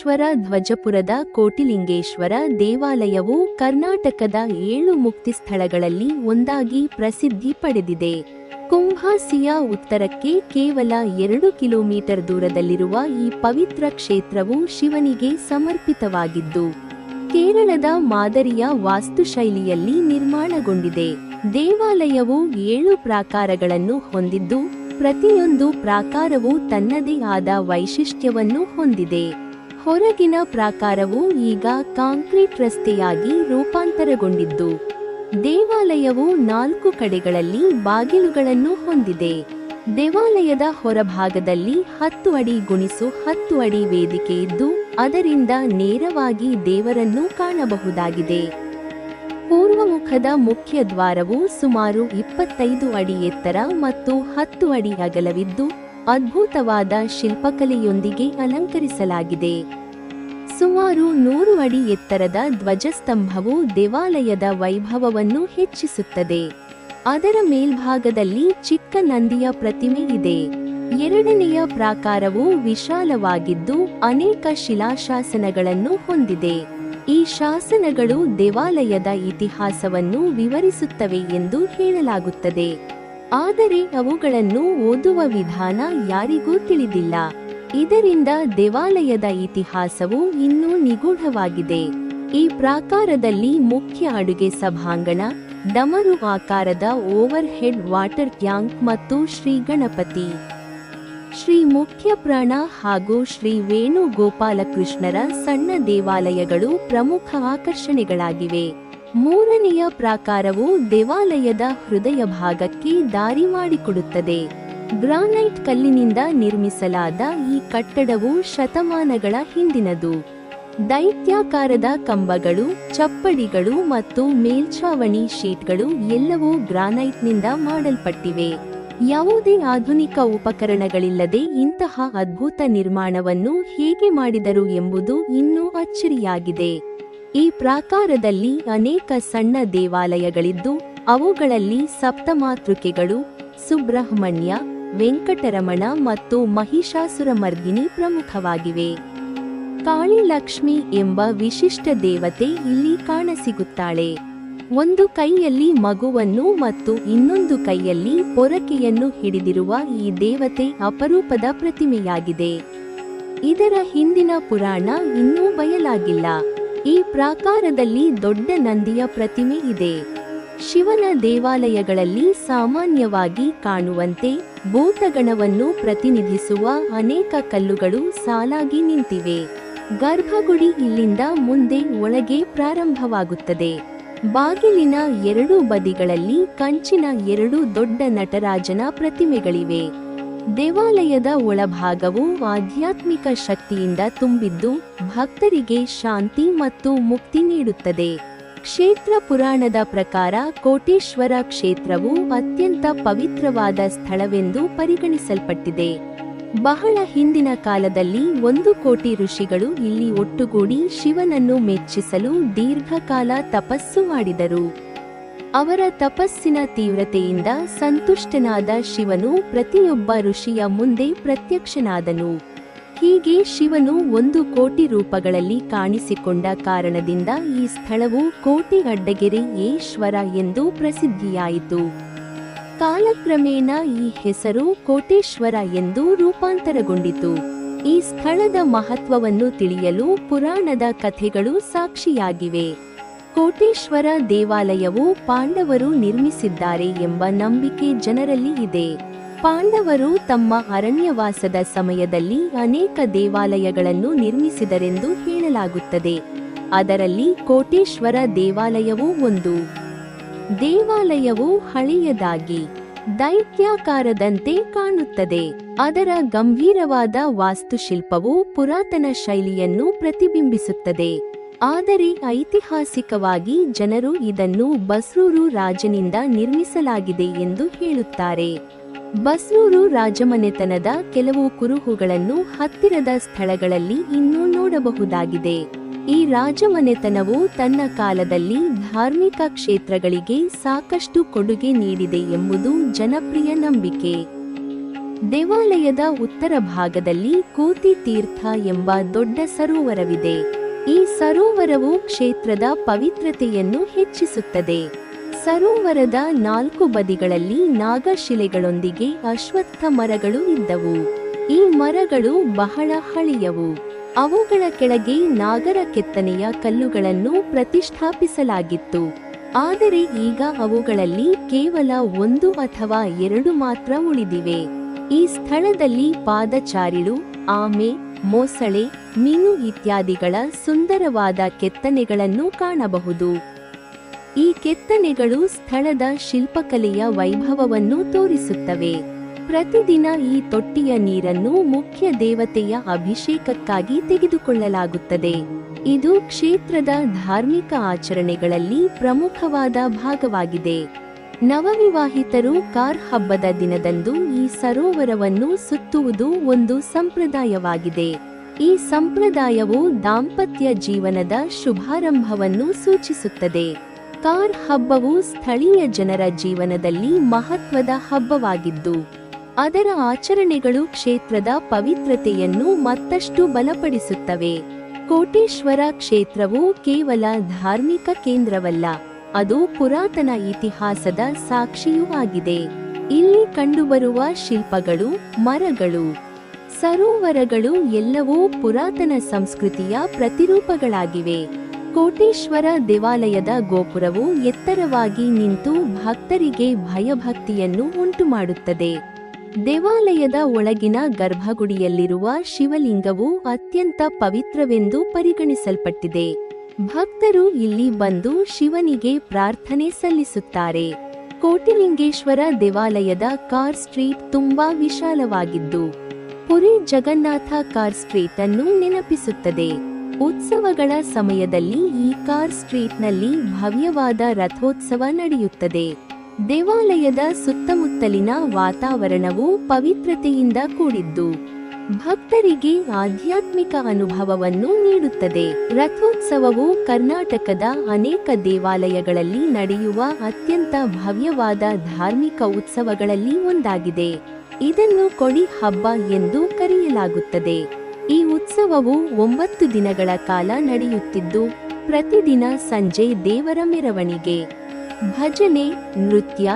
ಕೋಟೇಶ್ವರ ಧ್ವಜಪುರದ ಕೋಟಿಲಿಂಗೇಶ್ವರ ದೇವಾಲಯವು ಕರ್ನಾಟಕದ 7 ಮುಕ್ತಿ ಸ್ಥಳಗಳಲ್ಲಿ ಒಂದಾಗಿ ಪ್ರಸಿದ್ಧಿ ಪಡೆದಿದೆ. ಕುಂಭಾಸಿಯ ಉತ್ತರಕ್ಕೆ ಕೇವಲ 2 ಕಿಲೋಮೀಟರ್ ದೂರದಲ್ಲಿರುವ ಈ ಪವಿತ್ರ ಕ್ಷೇತ್ರವು ಶಿವನಿಗೆ ಸಮರ್ಪಿತವಾಗಿದ್ದು, ಕೇರಳದ ಮಾದರಿಯ ವಾಸ್ತುಶೈಲಿಯಲ್ಲಿ ನಿರ್ಮಾಣಗೊಂಡಿದೆ. ದೇವಾಲಯವು 7 ಪ್ರಾಕಾರಗಳನ್ನು ಹೊಂದಿದ್ದು, ಪ್ರತಿಯೊಂದು ಪ್ರಾಕಾರವು ತನ್ನದೇ ಆದ ವೈಶಿಷ್ಟ್ಯವನ್ನು ಹೊಂದಿದೆ. ಹೊರಗಿನ ಪ್ರಾಕಾರವು ಈಗ ಕಾಂಕ್ರೀಟ್ ರಸ್ತೆಯಾಗಿ ರೂಪಾಂತರಗೊಂಡಿದ್ದು, ದೇವಾಲಯವು 4 ಕಡೆಗಳಲ್ಲಿ ಬಾಗಿಲುಗಳನ್ನು ಹೊಂದಿದೆ. ದೇವಾಲಯದ ಹೊರಭಾಗದಲ್ಲಿ 10 ಅಡಿ × 10 ಅಡಿ ವೇದಿಕೆ ಇದ್ದು, ಅದರಿಂದ ನೇರವಾಗಿ ದೇವರನ್ನು ಕಾಣಬಹುದಾಗಿದೆ. ಪೂರ್ವಮುಖದ ಮುಖ್ಯ ದ್ವಾರವು ಸುಮಾರು 25 ಅಡಿ ಎತ್ತರ ಮತ್ತು 10 ಅಡಿ ಅಗಲವಿದ್ದು, ಅದ್ಭುತವಾದ ಶಿಲ್ಪಕಲೆಯೊಂದಿಗೆ ಅಲಂಕರಿಸಲಾಗಿದೆ. ಸುಮಾರು 100 ಅಡಿ ಎತ್ತರದ ಧ್ವಜಸ್ತಂಭವು ದೇವಾಲಯದ ವೈಭವವನ್ನು ಹೆಚ್ಚಿಸುತ್ತದೆ. ಅದರ ಮೇಲ್ಭಾಗದಲ್ಲಿ ಚಿಕ್ಕ ನಂದಿಯ ಪ್ರತಿಮೆ ಇದೆ. ಎರಡನೆಯ ಪ್ರಾಕಾರವು ವಿಶಾಲವಾಗಿದ್ದು, ಅನೇಕ ಶಿಲಾಶಾಸನಗಳನ್ನು ಹೊಂದಿದೆ. ಈ ಶಾಸನಗಳು ದೇವಾಲಯದ ಇತಿಹಾಸವನ್ನು ವಿವರಿಸುತ್ತವೆ ಎಂದು ಹೇಳಲಾಗುತ್ತದೆ, ಆದರೆ ಅವುಗಳನ್ನು ಓದುವ ವಿಧಾನ ಯಾರಿಗೂ ತಿಳಿದಿಲ್ಲ. ಇದರಿಂದ ದೇವಾಲಯದ ಇತಿಹಾಸವು ಇನ್ನೂ ನಿಗೂಢವಾಗಿದೆ. ಈ ಪ್ರಾಕಾರದಲ್ಲಿ ಮುಖ್ಯ ಅಡುಗೆ ಸಭಾಂಗಣ, ಡಮರು ಆಕಾರದ ಓವರ್ ಹೆಡ್ ವಾಟರ್ ಟ್ಯಾಂಕ್ ಮತ್ತು ಶ್ರೀ ಗಣಪತಿ, ಶ್ರೀ ಮುಖ್ಯ ಪ್ರಾಣ ಹಾಗೂ ಶ್ರೀ ವೇಣುಗೋಪಾಲಕೃಷ್ಣರ ಸಣ್ಣ ದೇವಾಲಯಗಳು ಪ್ರಮುಖ ಆಕರ್ಷಣೆಗಳಾಗಿವೆ. ಮೂರನೆಯ ಪ್ರಾಕಾರವು ದೇವಾಲಯದ ಹೃದಯ ಭಾಗಕ್ಕೆ ದಾರಿ ಮಾಡಿಕೊಡುತ್ತದೆ. ಗ್ರಾನೈಟ್ ಕಲ್ಲಿನಿಂದ ನಿರ್ಮಿಸಲಾದ ಈ ಕಟ್ಟಡವು ಶತಮಾನಗಳ ಹಿಂದಿನದು. ದೈತ್ಯಾಕಾರದ ಕಂಬಗಳು, ಚಪ್ಪಡಿಗಳು ಮತ್ತು ಮೇಲ್ಛಾವಣಿ ಶೀಟ್ಗಳು ಎಲ್ಲವೂ ಗ್ರಾನೈಟ್ನಿಂದ ಮಾಡಲ್ಪಟ್ಟಿವೆ. ಯಾವುದೇ ಆಧುನಿಕ ಉಪಕರಣಗಳಿಲ್ಲದೆ ಇಂತಹ ಅದ್ಭುತ ನಿರ್ಮಾಣವನ್ನು ಹೇಗೆ ಮಾಡಿದರು ಎಂಬುದು ಇನ್ನೂ ಅಚ್ಚರಿಯಾಗಿದೆ. ಈ ಪ್ರಾಕಾರದಲ್ಲಿ ಅನೇಕ ಸಣ್ಣ ದೇವಾಲಯಗಳಿದ್ದು, ಅವುಗಳಲ್ಲಿ ಸಪ್ತಮಾತೃಕೆಗಳು, ಸುಬ್ರಹ್ಮಣ್ಯ, ವೆಂಕಟರಮಣ ಮತ್ತು ಮಹಿಷಾಸುರಮರ್ದಿನಿ ಪ್ರಮುಖವಾಗಿವೆ. ಕಾಳಿ ಲಕ್ಷ್ಮಿ ಎಂಬ ವಿಶಿಷ್ಟ ದೇವತೆ ಇಲ್ಲಿ ಕಾಣಸಿಗುತ್ತಾಳೆ. ಒಂದು ಕೈಯಲ್ಲಿ ಮಗುವನ್ನು ಮತ್ತು ಇನ್ನೊಂದು ಕೈಯಲ್ಲಿ ಪೊರಕೆಯನ್ನು ಹಿಡಿದಿರುವ ಈ ದೇವತೆ ಅಪರೂಪದ ಪ್ರತಿಮೆಯಾಗಿದೆ. ಇದರ ಹಿಂದಿನ ಪುರಾಣ ಇನ್ನೂ ಬಯಲಾಗಿಲ್ಲ. ಈ ಪ್ರಾಕಾರದಲ್ಲಿ ದೊಡ್ಡ ನಂದಿಯ ಪ್ರತಿಮೆ ಇದೆ. ಶಿವನ ದೇವಾಲಯಗಳಲ್ಲಿ ಸಾಮಾನ್ಯವಾಗಿ ಕಾಣುವಂತೆ ಭೂತಗಣವನ್ನು ಪ್ರತಿನಿಧಿಸುವ ಅನೇಕ ಕಲ್ಲುಗಳು ಸಾಲಾಗಿ ನಿಂತಿವೆ. ಗರ್ಭಗುಡಿ ಇಲ್ಲಿಂದ ಮುಂದೆ ಒಳಗೆ ಪ್ರಾರಂಭವಾಗುತ್ತದೆ. ಬಾಗಿಲಿನ 2 ಬದಿಗಳಲ್ಲಿ ಕಂಚಿನ 2 ದೊಡ್ಡ ನಟರಾಜನ ಪ್ರತಿಮೆಗಳಿವೆ. ದೇವಾಲಯದ ಒಳಭಾಗವು ಆಧ್ಯಾತ್ಮಿಕ ಶಕ್ತಿಯಿಂದ ತುಂಬಿದ್ದು, ಭಕ್ತರಿಗೆ ಶಾಂತಿ ಮತ್ತು ಮುಕ್ತಿ ನೀಡುತ್ತದೆ. ಕ್ಷೇತ್ರ ಪುರಾಣದ ಪ್ರಕಾರ ಕೋಟೇಶ್ವರ ಕ್ಷೇತ್ರವು ಅತ್ಯಂತ ಪವಿತ್ರವಾದ ಸ್ಥಳವೆಂದು ಪರಿಗಣಿಸಲ್ಪಟ್ಟಿದೆ. ಬಹಳ ಹಿಂದಿನ ಕಾಲದಲ್ಲಿ 1 ಕೋಟಿ ಋಷಿಗಳು ಇಲ್ಲಿ ಒಟ್ಟುಗೂಡಿ ಶಿವನನ್ನು ಮೆಚ್ಚಿಸಲು ದೀರ್ಘಕಾಲ ತಪಸ್ಸು ಮಾಡಿದರು. ಅವರ ತಪಸ್ಸಿನ ತೀವ್ರತೆಯಿಂದ ಸಂತುಷ್ಟನಾದ ಶಿವನು ಪ್ರತಿಯೊಬ್ಬ ಋಷಿಯ ಮುಂದೆ ಪ್ರತ್ಯಕ್ಷನಾದನು. ಹೀಗೆ ಶಿವನು 1 ಕೋಟಿ ರೂಪಗಳಲ್ಲಿ ಕಾಣಿಸಿಕೊಂಡ ಕಾರಣದಿಂದ ಈ ಸ್ಥಳವು ಕೋಟಿ ಅಡ್ಡಗೆರೆ ಈಶ್ವರ ಎಂದು ಪ್ರಸಿದ್ಧಿಯಾಯಿತು. ಕಾಲಕ್ರಮೇಣ ಈ ಹೆಸರು ಕೋಟೇಶ್ವರ ಎಂದು ರೂಪಾಂತರಗೊಂಡಿತು. ಈ ಸ್ಥಳದ ಮಹತ್ವವನ್ನು ತಿಳಿಯಲು ಪುರಾಣದ ಕಥೆಗಳು ಸಾಕ್ಷಿಯಾಗಿವೆ. ಕೋಟೇಶ್ವರ ದೇವಾಲಯವು ಪಾಂಡವರು ನಿರ್ಮಿಸಿದ್ದಾರೆ ಎಂಬ ನಂಬಿಕೆ ಜನರಲ್ಲಿ ಇದೆ. ಪಾಂಡವರು ತಮ್ಮ ಅರಣ್ಯವಾಸದ ಸಮಯದಲ್ಲಿ ಅನೇಕ ದೇವಾಲಯಗಳನ್ನು ನಿರ್ಮಿಸಿದರೆಂದು ಹೇಳಲಾಗುತ್ತದೆ. ಅದರಲ್ಲಿ ಕೋಟೇಶ್ವರ ದೇವಾಲಯವೂ ಒಂದು. ದೇವಾಲಯವು ಹಳೆಯದಾಗಿ ದೈತ್ಯಾಕಾರದಂತೆ ಕಾಣುತ್ತದೆ. ಅದರ ಗಂಭೀರವಾದ ವಾಸ್ತುಶಿಲ್ಪವು ಪುರಾತನ ಶೈಲಿಯನ್ನು ಪ್ರತಿಬಿಂಬಿಸುತ್ತದೆ. ಆದರೆ ಐತಿಹಾಸಿಕವಾಗಿ ಜನರು ಇದನ್ನು ಬಸ್ರೂರು ರಾಜನಿಂದ ನಿರ್ಮಿಸಲಾಗಿದೆ ಎಂದು ಹೇಳುತ್ತಾರೆ. ಬಸ್ರೂರು ರಾಜಮನೆತನದ ಕೆಲವು ಕುರುಹುಗಳನ್ನು ಹತ್ತಿರದ ಸ್ಥಳಗಳಲ್ಲಿ ಇನ್ನೂ ನೋಡಬಹುದಾಗಿದೆ. ಈ ರಾಜಮನೆತನವು ತನ್ನ ಕಾಲದಲ್ಲಿ ಧಾರ್ಮಿಕ ಕ್ಷೇತ್ರಗಳಿಗೆ ಸಾಕಷ್ಟು ಕೊಡುಗೆ ನೀಡಿದೆ ಎಂಬುದು ಜನಪ್ರಿಯ ನಂಬಿಕೆ. ದೇವಾಲಯದ ಉತ್ತರ ಭಾಗದಲ್ಲಿ ಕೋತಿ ತೀರ್ಥ ಎಂಬ ದೊಡ್ಡ ಸರೋವರವಿದೆ. ಈ ಸರೋವರವು ಕ್ಷೇತ್ರದ ಪವಿತ್ರತೆಯನ್ನು ಹೆಚ್ಚಿಸುತ್ತದೆ. ಸರೋವರದ 4 ಬದಿಗಳಲ್ಲಿ ನಾಗಶಿಲೆಗಳೊಂದಿಗೆ ಅಶ್ವತ್ಥ ಮರಗಳು ಇದ್ದವು. ಈ ಮರಗಳು ಬಹಳ ಹಳೆಯವು. ಅವುಗಳ ಕೆಳಗೆ ನಾಗರ ಕೆತ್ತನೆಯ ಕಲ್ಲುಗಳನ್ನು ಪ್ರತಿಷ್ಠಾಪಿಸಲಾಗಿತ್ತು. ಆದರೆ ಈಗ ಅವುಗಳಲ್ಲಿ ಕೇವಲ 1 ಅಥವಾ 2 ಮಾತ್ರ ಉಳಿದಿವೆ. ಈ ಸ್ಥಳದಲ್ಲಿ ಪಾದಚಾರಿಗಳು, ಆಮೆ, ಮೊಸಳೆ, ಮೀನು ಇತ್ಯಾದಿಗಳ ಸುಂದರವಾದ ಕೆತ್ತನೆಗಳನ್ನು ಕಾಣಬಹುದು. ಈ ಕೆತ್ತನೆಗಳು ಸ್ಥಳದ ಶಿಲ್ಪಕಲೆಯ ವೈಭವವನ್ನು ತೋರಿಸುತ್ತವೆ. ಪ್ರತಿದಿನ ಈ ತೊಟ್ಟಿಯ ನೀರನ್ನು ಮುಖ್ಯ ದೇವತೆಯ ಅಭಿಷೇಕಕ್ಕಾಗಿ ತೆಗೆದುಕೊಳ್ಳಲಾಗುತ್ತದೆ. ಇದು ಕ್ಷೇತ್ರದ ಧಾರ್ಮಿಕ ಆಚರಣೆಗಳಲ್ಲಿ ಪ್ರಮುಖವಾದ ಭಾಗವಾಗಿದೆ. ನವವಿವಾಹಿತರು ಕಾರ್ ಹಬ್ಬದ ದಿನದಂದು ಈ ಸರೋವರವನ್ನು ಸುತ್ತುವುದು ಒಂದು ಸಂಪ್ರದಾಯವಾಗಿದೆ. ಈ ಸಂಪ್ರದಾಯವು ದಾಂಪತ್ಯ ಜೀವನದ ಶುಭಾರಂಭವನ್ನು ಸೂಚಿಸುತ್ತದೆ. ಕಾರ್ ಹಬ್ಬವು ಸ್ಥಳೀಯ ಜನರ ಜೀವನದಲ್ಲಿ ಮಹತ್ವದ ಹಬ್ಬವಾಗಿದ್ದು, ಅದರ ಆಚರಣೆಗಳು ಕ್ಷೇತ್ರದ ಪವಿತ್ರತೆಯನ್ನು ಮತ್ತಷ್ಟು ಬಲಪಡಿಸುತ್ತವೆ. ಕೋಟೇಶ್ವರ ಕ್ಷೇತ್ರವು ಕೇವಲ ಧಾರ್ಮಿಕ ಕೇಂದ್ರವಲ್ಲ, ಅದು ಪುರಾತನ ಇತಿಹಾಸದ ಸಾಕ್ಷಿಯೂ ಆಗಿದೆ. ಇಲ್ಲಿ ಕಂಡುಬರುವ ಶಿಲ್ಪಗಳು, ಮರಗಳು, ಸರೋವರಗಳು ಎಲ್ಲವೂ ಪುರಾತನ ಸಂಸ್ಕೃತಿಯ ಪ್ರತಿರೂಪಗಳಾಗಿವೆ. ಕೋಟೇಶ್ವರ ದೇವಾಲಯದ ಗೋಪುರವು ಎತ್ತರವಾಗಿ ನಿಂತು ಭಕ್ತರಿಗೆ ಭಯಭಕ್ತಿಯನ್ನು ಉಂಟುಮಾಡುತ್ತದೆ. ದೇವಾಲಯದ ಒಳಗಿನ ಗರ್ಭಗುಡಿಯಲ್ಲಿರುವ ಶಿವಲಿಂಗವು ಅತ್ಯಂತ ಪವಿತ್ರವೆಂದು ಪರಿಗಣಿಸಲ್ಪಟ್ಟಿದೆ. ಭಕ್ತರು ಇಲ್ಲಿ ಬಂದು ಶಿವನಿಗೆ ಪ್ರಾರ್ಥನೆ ಸಲ್ಲಿಸುತ್ತಾರೆ. ಕೋಟಿಲಿಂಗೇಶ್ವರ ದೇವಾಲಯದ ಕಾರ್ ಸ್ಟ್ರೀಟ್ ತುಂಬಾ ವಿಶಾಲವಾಗಿದ್ದು, ಪುರಿ ಜಗನ್ನಾಥ ಕಾರ್ ಸ್ಟ್ರೀಟ್ ಅನ್ನು ನೆನಪಿಸುತ್ತದೆ. ಉತ್ಸವಗಳ ಸಮಯದಲ್ಲಿ ಈ ಕಾರ್ ಸ್ಟ್ರೀಟ್ನಲ್ಲಿ ಭವ್ಯವಾದ ರಥೋತ್ಸವ ನಡೆಯುತ್ತದೆ. ದೇವಾಲಯದ ಸುತ್ತಮುತ್ತಲಿನ ವಾತಾವರಣವು ಪವಿತ್ರತೆಯಿಂದ ಕೂಡಿದ್ದು, ಭಕ್ತರಿಗೆ ಆಧ್ಯಾತ್ಮಿಕ ಅನುಭವವನ್ನು ನೀಡುತ್ತದೆ. ರಥೋತ್ಸವವು ಕರ್ನಾಟಕದ ಅನೇಕ ದೇವಾಲಯಗಳಲ್ಲಿ ನಡೆಯುವ ಅತ್ಯಂತ ಭವ್ಯವಾದ ಧಾರ್ಮಿಕ ಉತ್ಸವಗಳಲ್ಲಿ ಒಂದಾಗಿದೆ. ಇದನ್ನು ಕೊಡಿ ಹಬ್ಬ ಎಂದು ಕರೆಯಲಾಗುತ್ತದೆ. ಈ ಉತ್ಸವವು 9 ದಿನಗಳ ಕಾಲ ನಡೆಯುತ್ತಿದ್ದು, ಪ್ರತಿದಿನ ಸಂಜೆ ದೇವರ ಮೆರವಣಿಗೆ, ಭಜನೆ, ನೃತ್ಯ,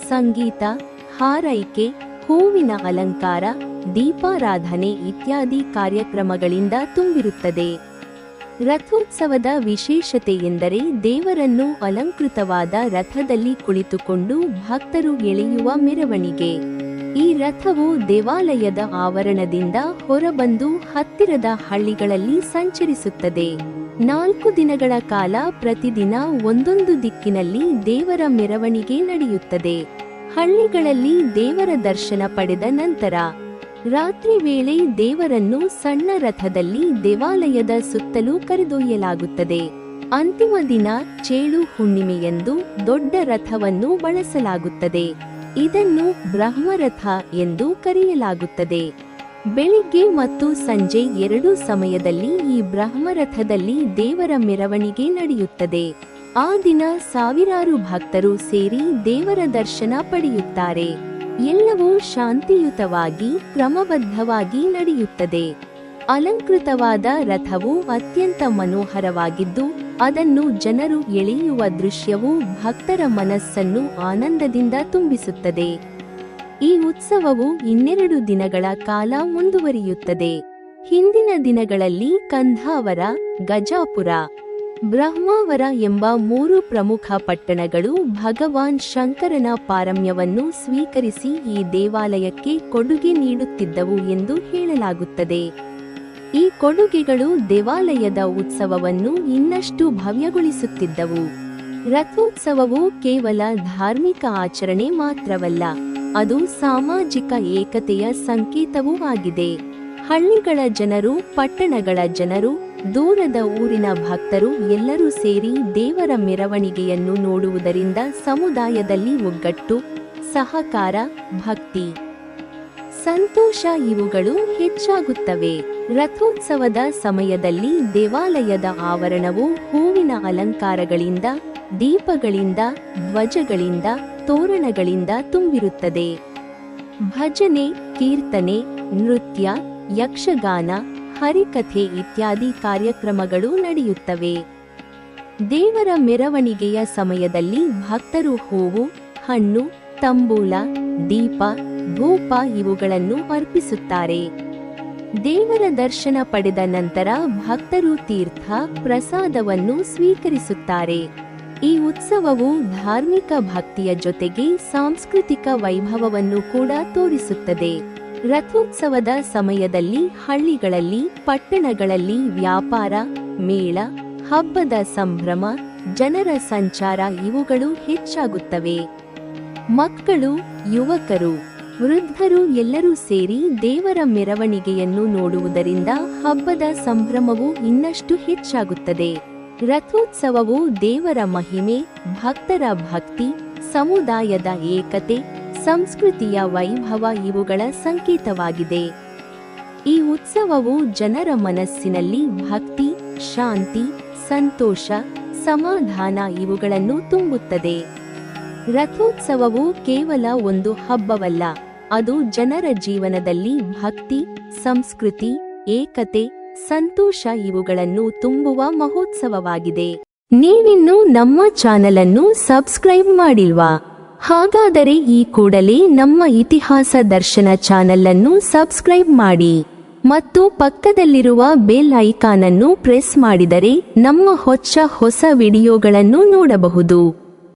ಸಂಗೀತ, ಹಾರೈಕೆ, ಹೂವಿನ ಅಲಂಕಾರ, ದೀಪಾರಾಧನೆ ಇತ್ಯಾದಿ ಕಾರ್ಯಕ್ರಮಗಳಿಂದ ತುಂಬಿರುತ್ತದೆ. ರಥೋತ್ಸವದ ವಿಶೇಷತೆ ಎಂದರೆ ದೇವರನ್ನು ಅಲಂಕೃತವಾದ ರಥದಲ್ಲಿ ಕುಳಿತುಕೊಂಡು ಭಕ್ತರು ಎಳೆಯುವ ಮೆರವಣಿಗೆ. ಈ ರಥವು ದೇವಾಲಯದ ಆವರಣದಿಂದ ಹೊರಬಂದು ಹತ್ತಿರದ ಹಳ್ಳಿಗಳಲ್ಲಿ ಸಂಚರಿಸುತ್ತದೆ. 4 ದಿನಗಳ ಕಾಲ ಪ್ರತಿದಿನ ಒಂದೊಂದು ದಿಕ್ಕಿನಲ್ಲಿ ದೇವರ ಮೆರವಣಿಗೆ ನಡೆಯುತ್ತದೆ. ಹಳ್ಳಿಗಳಲ್ಲಿ ದೇವರ ದರ್ಶನ ಪಡೆದ ನಂತರ ರಾತ್ರಿ ವೇಳೆ ದೇವರನ್ನು ಸಣ್ಣ ರಥದಲ್ಲಿ ದೇವಾಲಯದ ಸುತ್ತಲೂ ಕರೆದೊಯ್ಯಲಾಗುತ್ತದೆ. ಅಂತಿಮ ದಿನ ಚೇಳು ಹುಣ್ಣಿಮೆಯಂದು ದೊಡ್ಡ ರಥವನ್ನು ಬಳಸಲಾಗುತ್ತದೆ. ಇದನ್ನು ಬ್ರಹ್ಮರಥ ಎಂದು ಕರೆಯಲಾಗುತ್ತದೆ. ಬೆಳಿಗ್ಗೆ ಮತ್ತು ಸಂಜೆ 2 ಸಮಯದಲ್ಲಿ ಈ ಬ್ರಹ್ಮರಥದಲ್ಲಿ ದೇವರ ಮೆರವಣಿಗೆ ನಡೆಯುತ್ತದೆ. ಆ ದಿನ ಸಾವಿರಾರು ಭಕ್ತರು ಸೇರಿ ದೇವರ ದರ್ಶನ ಪಡೆಯುತ್ತಾರೆ. ಎಲ್ಲವೂ ಶಾಂತಿಯುತವಾಗಿ ಕ್ರಮಬದ್ಧವಾಗಿ ನಡೆಯುತ್ತದೆ. ಅಲಂಕೃತವಾದ ರಥವು ಅತ್ಯಂತ ಮನೋಹರವಾಗಿದ್ದು, ಅದನ್ನು ಜನರು ಎಳೆಯುವ ದೃಶ್ಯವು ಭಕ್ತರ ಮನಸ್ಸನ್ನು ಆನಂದದಿಂದ ತುಂಬಿಸುತ್ತದೆ. ಈ ಉತ್ಸವವು 12 ದಿನಗಳ ಕಾಲ ಮುಂದುವರಿಯುತ್ತದೆ. ಹಿಂದಿನ ದಿನಗಳಲ್ಲಿ ಕಂಧಾವರ, ಗಜಾಪುರ, ಬ್ರಹ್ಮಾವರ ಎಂಬ 3 ಪ್ರಮುಖ ಪಟ್ಟಣಗಳು ಭಗವಾನ್ ಶಂಕರನ ಪಾರಮ್ಯವನ್ನು ಸ್ವೀಕರಿಸಿ ಈ ದೇವಾಲಯಕ್ಕೆ ಕೊಡುಗೆ ನೀಡುತ್ತಿದ್ದವು ಎಂದು ಹೇಳಲಾಗುತ್ತದೆ. ಈ ಕೊಡುಗೆಗಳು ದೇವಾಲಯದ ಉತ್ಸವವನ್ನು ಇನ್ನಷ್ಟು ಭವ್ಯಗೊಳಿಸುತ್ತಿದ್ದವು. ರಥೋತ್ಸವವು ಕೇವಲ ಧಾರ್ಮಿಕ ಆಚರಣೆ ಮಾತ್ರವಲ್ಲ, ಅದು ಸಾಮಾಜಿಕ ಏಕತೆಯ ಸಂಕೇತವೂ ಆಗಿದೆ. ಹಳ್ಳಿಗಳ ಜನರು, ಪಟ್ಟಣಗಳ ಜನರು, ದೂರದ ಊರಿನ ಭಕ್ತರು ಎಲ್ಲರೂ ಸೇರಿ ದೇವರ ಮೆರವಣಿಗೆಯನ್ನು ನೋಡುವುದರಿಂದ ಸಮುದಾಯದಲ್ಲಿ ಒಗ್ಗಟ್ಟು, ಸಹಕಾರ, ಭಕ್ತಿ, ಸಂತೋಷ ಇವುಗಳು ಹೆಚ್ಚಾಗುತ್ತವೆ. ರಥೋತ್ಸವದ ಸಮಯದಲ್ಲಿ ದೇವಾಲಯದ ಆವರಣವು ಹೂವಿನ ಅಲಂಕಾರಗಳಿಂದ, ದೀಪಗಳಿಂದ, ಧ್ವಜಗಳಿಂದ, ತೋರಣಗಳಿಂದ ತುಂಬಿರುತ್ತದೆ. ಭಜನೆ, ಕೀರ್ತನೆ, ನೃತ್ಯ, ಯಕ್ಷಗಾನ, ಹರಿಕಥೆ ಇತ್ಯಾದಿ ಕಾರ್ಯಕ್ರಮಗಳು ನಡೆಯುತ್ತವೆ. ದೇವರ ಮೆರವಣಿಗೆಯ ಸಮಯದಲ್ಲಿ ಭಕ್ತರು ಹೂವು, ಹಣ್ಣು, ತಂಬೂಲ, ದೀಪ, ಧೂಪ ಇವುಗಳನ್ನು ಅರ್ಪಿಸುತ್ತಾರೆ. ದೇವರ ದರ್ಶನ ಪಡೆದ ನಂತರ ಭಕ್ತರು ತೀರ್ಥ ಪ್ರಸಾದವನ್ನು ಸ್ವೀಕರಿಸುತ್ತಾರೆ. ಈ ಉತ್ಸವವು ಧಾರ್ಮಿಕ ಭಕ್ತಿಯ ಜೊತೆಗೆ ಸಾಂಸ್ಕೃತಿಕ ವೈಭವವನ್ನು ಕೂಡ ತೋರಿಸುತ್ತದೆ. ರಥೋತ್ಸವದ ಸಮಯದಲ್ಲಿ ಹಳ್ಳಿಗಳಲ್ಲಿ, ಪಟ್ಟಣಗಳಲ್ಲಿ ವ್ಯಾಪಾರ, ಮೇಳ, ಹಬ್ಬದ ಸಂಭ್ರಮ, ಜನರ ಸಂಚಾರ ಇವುಗಳು ಹೆಚ್ಚಾಗುತ್ತವೆ. ಮಕ್ಕಳು, ಯುವಕರು, ವೃದ್ಧರು ಎಲ್ಲರೂ ಸೇರಿ ದೇವರ ಮೆರವಣಿಗೆಯನ್ನು ನೋಡುವುದರಿಂದ ಹಬ್ಬದ ಸಂಭ್ರಮವು ಇನ್ನಷ್ಟು ಹೆಚ್ಚಾಗುತ್ತದೆ. ರಥೋತ್ಸವವು ದೇವರ ಮಹಿಮೆ, ಭಕ್ತರ ಭಕ್ತಿ, ಸಮುದಾಯದ ಏಕತೆ, ಸಂಸ್ಕೃತಿಯ ವೈಭವ ಇವುಗಳ ಸಂಕೇತವಾಗಿದೆ. ಈ ಉತ್ಸವವು ಜನರ ಮನಸ್ಸಿನಲ್ಲಿ ಭಕ್ತಿ, ಶಾಂತಿ, ಸಂತೋಷ, ಸಮಾಧಾನ ಇವುಗಳನ್ನು ತುಂಬುತ್ತದೆ. ರಥೋತ್ಸವವು ಕೇವಲ ಒಂದು ಹಬ್ಬವಲ್ಲ, ಅದು ಜನರ ಜೀವನದಲ್ಲಿ ಭಕ್ತಿ, ಸಂಸ್ಕೃತಿ, ಏಕತೆ, ಸಂತೋಷ ಇವುಗಳನ್ನು ತುಂಬುವ ಮಹೋತ್ಸವವಾಗಿದೆ. ನೀವಿನ್ನೂ ನಮ್ಮ ಚಾನೆಲ್ ಅನ್ನು ಸಬ್ಸ್ಕ್ರೈಬ್ ಮಾಡಿಲ್ವಾ? ಹಾಗಾದರೆ ಈ ಕೂಡಲೇ ನಮ್ಮ ಇತಿಹಾಸ ದರ್ಶನ ಚಾನೆಲ್ ಅನ್ನು ಸಬ್ಸ್ಕ್ರೈಬ್ ಮಾಡಿ ಮತ್ತು ಪಕ್ಕದಲ್ಲಿರುವ ಬೆಲ್ ಐಕಾನ್ ಅನ್ನು ಪ್ರೆಸ್ ಮಾಡಿದರೆ ನಮ್ಮ ಹೊಸ ವಿಡಿಯೋಗಳನ್ನು ನೋಡಬಹುದು.